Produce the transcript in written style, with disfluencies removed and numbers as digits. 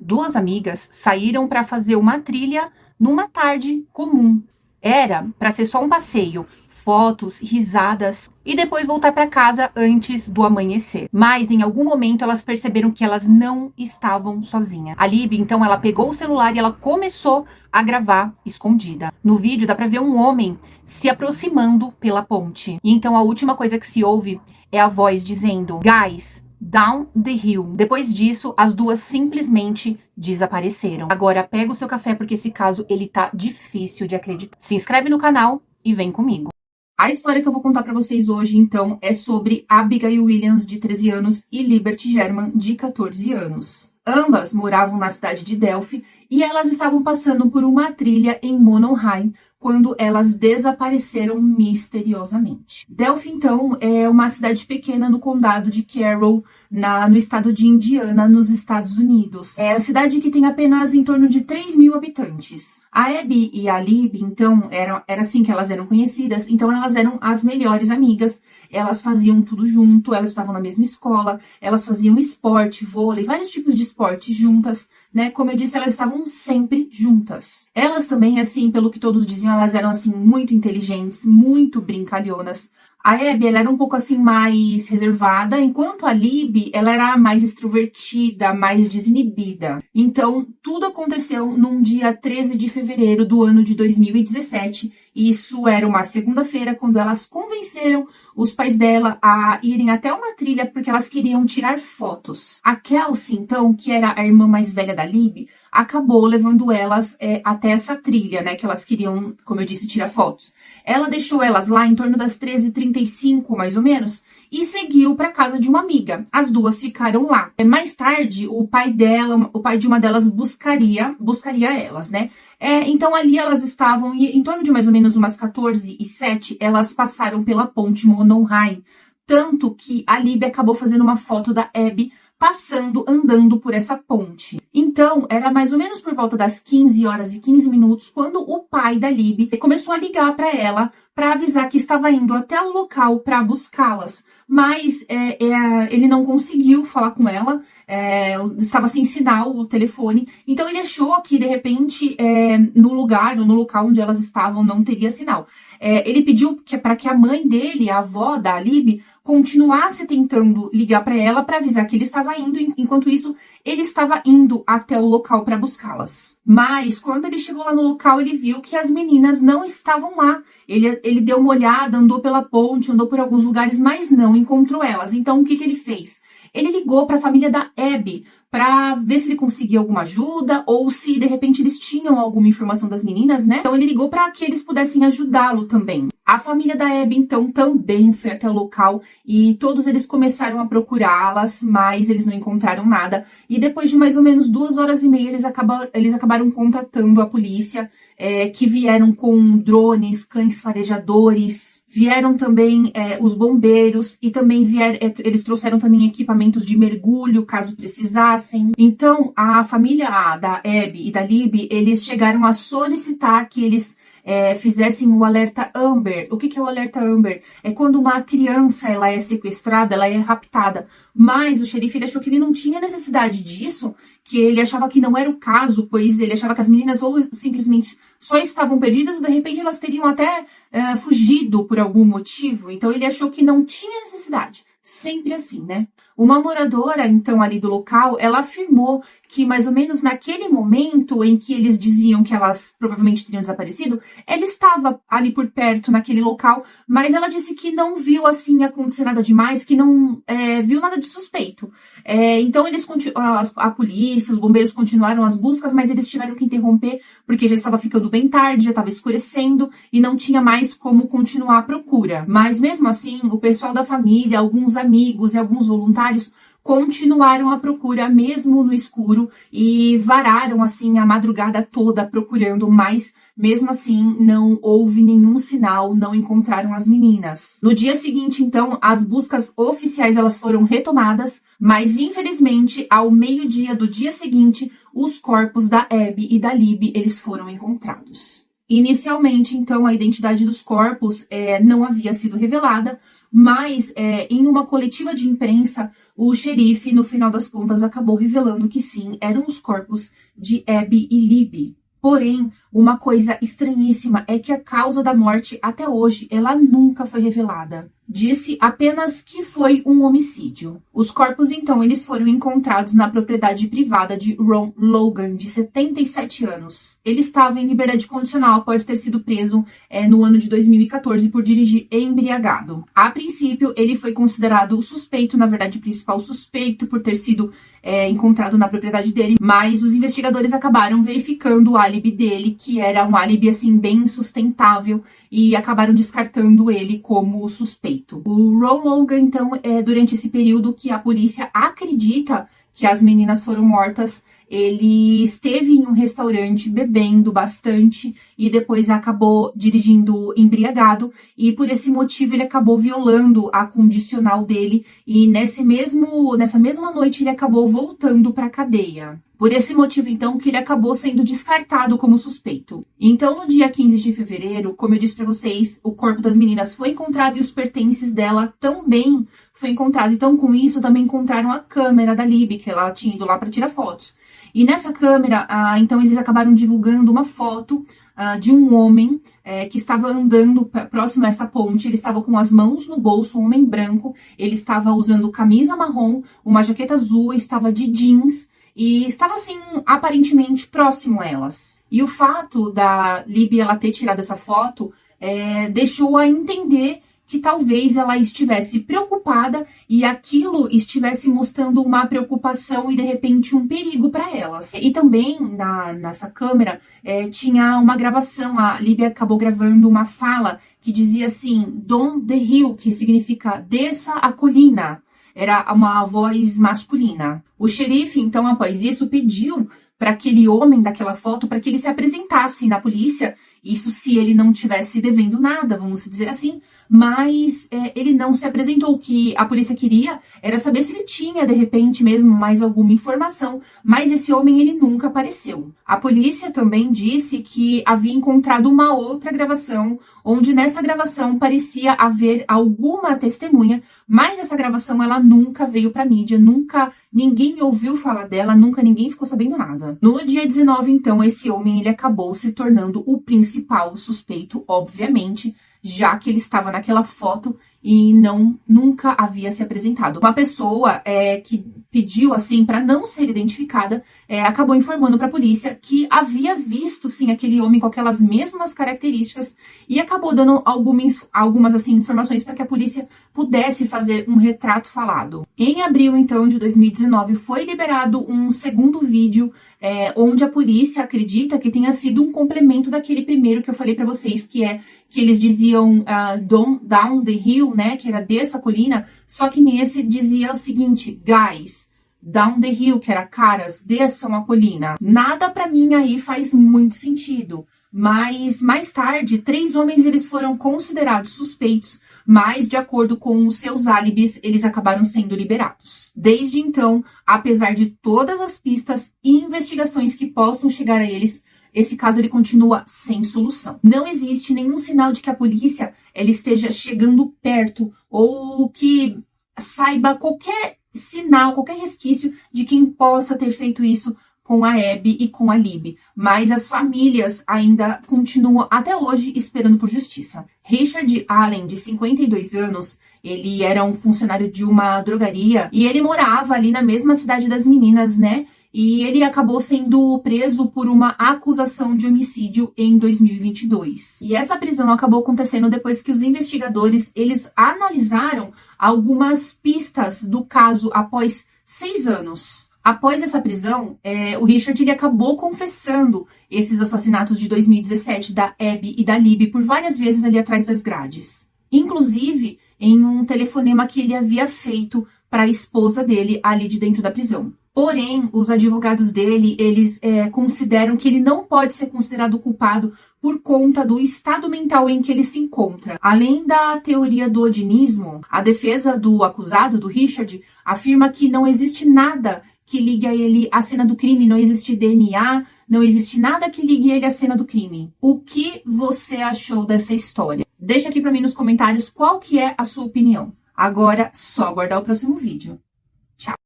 Duas amigas saíram para fazer uma trilha numa tarde comum. Era para ser só um passeio, fotos, risadas e depois voltar para casa antes do amanhecer. Mas em algum momento elas perceberam que elas não estavam sozinhas. A Lib, então, ela pegou o celular e ela começou a gravar escondida. No vídeo dá para ver um homem se aproximando pela ponte. E então a última coisa que se ouve é a voz dizendo: "Guys, down the hill". Depois disso, as duas simplesmente desapareceram. Agora pega o seu café porque esse caso ele tá difícil de acreditar. Se inscreve no canal e vem comigo. A história que eu vou contar pra vocês hoje, então, é sobre Abigail Williams, de 13 anos, e Liberty German, de 14 anos. Ambas moravam na cidade de Delphi e elas estavam passando por uma trilha em Mononheim quando elas desapareceram misteriosamente. Delphi, então, é uma cidade pequena no condado de Carroll, no estado de Indiana, nos Estados Unidos. É a cidade que tem apenas em torno de 3.000 habitantes. A Abby e a Lib, então, era assim que elas eram conhecidas, então elas eram as melhores amigas, elas faziam tudo junto, elas estavam na mesma escola, elas faziam esporte, vôlei, vários tipos de esportes juntas, né? Como eu disse, elas estavam sempre juntas. Elas também, assim, pelo que todos diziam, elas eram, assim, muito inteligentes, muito brincalhonas. A Abby, ela era um pouco, assim, mais reservada, enquanto a Lib, ela era mais extrovertida, mais desinibida. Então, tudo aconteceu num dia 13 de fevereiro do ano de 2017. Isso era uma segunda-feira, quando elas convenceram os pais dela a irem até uma trilha porque elas queriam tirar fotos. A Kelsey, então, que era a irmã mais velha da Lib, acabou levando elas até essa trilha, né, que elas queriam, como eu disse, tirar fotos. Ela deixou elas lá em torno das 13h35, mais ou menos, e seguiu para casa de uma amiga. As duas ficaram lá. Mais tarde, o pai de uma delas buscaria elas, né? Então ali elas estavam, e em torno de mais ou menos umas 14h07, elas passaram pela ponte Mononheim. Tanto que a Lib acabou fazendo uma foto da Abby andando por essa ponte. Então, era mais ou menos por volta das 15h15, quando o pai da Lib começou a ligar para ela para avisar que estava indo até o local para buscá-las. Mas ele não conseguiu falar com ela, estava sem sinal o telefone. Então, ele achou que, de repente, no local onde elas estavam, não teria sinal. Ele pediu para que a mãe dele, a avó da Lib, continuasse tentando ligar para ela para avisar que ele estava indo. Enquanto isso, ele estava indo até o local para buscá-las. Mas, quando ele chegou lá no local, ele viu que as meninas não estavam lá. Ele deu uma olhada, andou pela ponte, andou por alguns lugares, mas não encontrou elas. Então, o que ele fez? Ele ligou para a família da Abby para ver se ele conseguia alguma ajuda ou se, de repente, eles tinham alguma informação das meninas, né? Então, ele ligou para que eles pudessem ajudá-lo também. A família da Abby, então, também foi até o local e todos eles começaram a procurá-las, mas eles não encontraram nada. E depois de mais ou menos 2h30, eles acabaram contatando a polícia, que vieram com drones, cães farejadores. Vieram também os bombeiros e também eles trouxeram também equipamentos de mergulho, caso precisassem. Então, a família da Abby e da Lib, eles chegaram a solicitar que eles fizessem o alerta Amber. O que é o alerta Amber? É quando uma criança ela é sequestrada, ela é raptada. Mas o xerife ele achou que ele não tinha necessidade disso, que ele achava que não era o caso, pois ele achava que as meninas ou simplesmente só estavam perdidas, de repente elas teriam até fugido por algum motivo. Então ele achou que não tinha necessidade. Sempre assim, né? Uma moradora, então, ali do local, ela afirmou que mais ou menos naquele momento em que eles diziam que elas provavelmente teriam desaparecido, ela estava ali por perto, naquele local, mas ela disse que não viu, assim, acontecer nada demais, que não viu nada de suspeito. Então, a polícia, os bombeiros continuaram as buscas, mas eles tiveram que interromper, porque já estava ficando bem tarde, já estava escurecendo, e não tinha mais como continuar a procura. Mas, mesmo assim, o pessoal da família, alguns amigos e alguns voluntários continuaram a procura mesmo no escuro e vararam assim a madrugada toda procurando, mas mesmo assim não houve nenhum sinal, não encontraram as meninas. No dia seguinte, então, as buscas oficiais elas foram retomadas, mas infelizmente ao meio-dia do dia seguinte, os corpos da Abby e da Lib eles foram encontrados. Inicialmente, então, a identidade dos corpos não havia sido revelada, Mas, em uma coletiva de imprensa, o xerife, no final das contas, acabou revelando que sim, eram os corpos de Abby e Libby. Porém, uma coisa estranhíssima é que a causa da morte, até hoje, ela nunca foi revelada. Disse apenas que foi um homicídio. Os corpos, então, eles foram encontrados na propriedade privada de Ron Logan, de 77 anos. Ele estava em liberdade condicional após ter sido preso no ano de 2014 por dirigir embriagado. A princípio, ele foi considerado suspeito, na verdade, principal suspeito por ter sido encontrado na propriedade dele, mas os investigadores acabaram verificando o álibi dele, que era um álibi, assim, bem sustentável, e acabaram descartando ele como suspeito. O Ron Logan, então, durante esse período que a polícia acredita que as meninas foram mortas, ele esteve em um restaurante bebendo bastante e depois acabou dirigindo embriagado, e por esse motivo ele acabou violando a condicional dele, e nessa mesma noite ele acabou voltando para a cadeia. Por esse motivo, então, que ele acabou sendo descartado como suspeito. Então, no dia 15 de fevereiro, como eu disse para vocês, o corpo das meninas foi encontrado e os pertences dela também foi encontrado. Então, com isso, também encontraram a câmera da Libby, que ela tinha ido lá para tirar fotos. E nessa câmera, então, eles acabaram divulgando uma foto de um homem que estava andando próximo a essa ponte. Ele estava com as mãos no bolso, um homem branco. Ele estava usando camisa marrom, uma jaqueta azul, estava de jeans e estava, assim, aparentemente próximo a elas. E o fato da Libby ela ter tirado essa foto deixou a entender que talvez ela estivesse preocupada e aquilo estivesse mostrando uma preocupação e, de repente, um perigo para elas. E também, nessa câmera, tinha uma gravação. A Libby acabou gravando uma fala que dizia assim, "Down the hill", que significa "desça a colina". Era uma voz masculina. O xerife, então, após isso, pediu para aquele homem daquela foto para que ele se apresentasse na polícia. Isso se ele não tivesse devendo nada, vamos dizer assim, mas ele não se apresentou. O que a polícia queria era saber se ele tinha, de repente, mesmo mais alguma informação, mas esse homem, ele nunca apareceu. A polícia também disse que havia encontrado uma outra gravação, onde nessa gravação parecia haver alguma testemunha, mas essa gravação, ela nunca veio para mídia, nunca ninguém ouviu falar dela, nunca ninguém ficou sabendo nada. No dia 19, então, esse homem, ele acabou se tornando o principal suspeito, obviamente, já que ele estava naquela foto e nunca havia se apresentado. Uma pessoa que pediu, assim, para não ser identificada, acabou informando para a polícia que havia visto, sim, aquele homem com aquelas mesmas características e acabou dando algumas assim, informações para que a polícia pudesse fazer um retrato falado. Em abril, então, de 2019, foi liberado um segundo vídeo onde a polícia acredita que tenha sido um complemento daquele primeiro que eu falei para vocês, que eles diziam down the hill, né, que era desça a colina, só que nesse dizia o seguinte, guys, down the hill, que era caras, desçam a colina. Nada para mim aí faz muito sentido, mas mais tarde, 3 homens eles foram considerados suspeitos, mas de acordo com os seus álibis, eles acabaram sendo liberados. Desde então, apesar de todas as pistas e investigações que possam chegar a eles, esse caso ele continua sem solução. Não existe nenhum sinal de que a polícia ela esteja chegando perto ou que saiba qualquer sinal, qualquer resquício de quem possa ter feito isso com a Abby e com a Libby. Mas as famílias ainda continuam até hoje esperando por justiça. Richard Allen, de 52 anos, ele era um funcionário de uma drogaria e ele morava ali na mesma cidade das meninas, né? E ele acabou sendo preso por uma acusação de homicídio em 2022. E essa prisão acabou acontecendo depois que os investigadores, eles analisaram algumas pistas do caso após 6 anos. Após essa prisão, o Richard ele acabou confessando esses assassinatos de 2017 da Abby e da Libby por várias vezes ali atrás das grades. Inclusive, em um telefonema que ele havia feito para a esposa dele ali de dentro da prisão. Porém, os advogados dele, eles consideram que ele não pode ser considerado culpado por conta do estado mental em que ele se encontra. Além da teoria do odinismo, a defesa do acusado, do Richard, afirma que não existe nada que ligue a ele à cena do crime, não existe DNA, não existe nada que ligue ele à cena do crime. O que você achou dessa história? Deixa aqui para mim nos comentários qual que é a sua opinião. Agora, só aguardar o próximo vídeo. Tchau!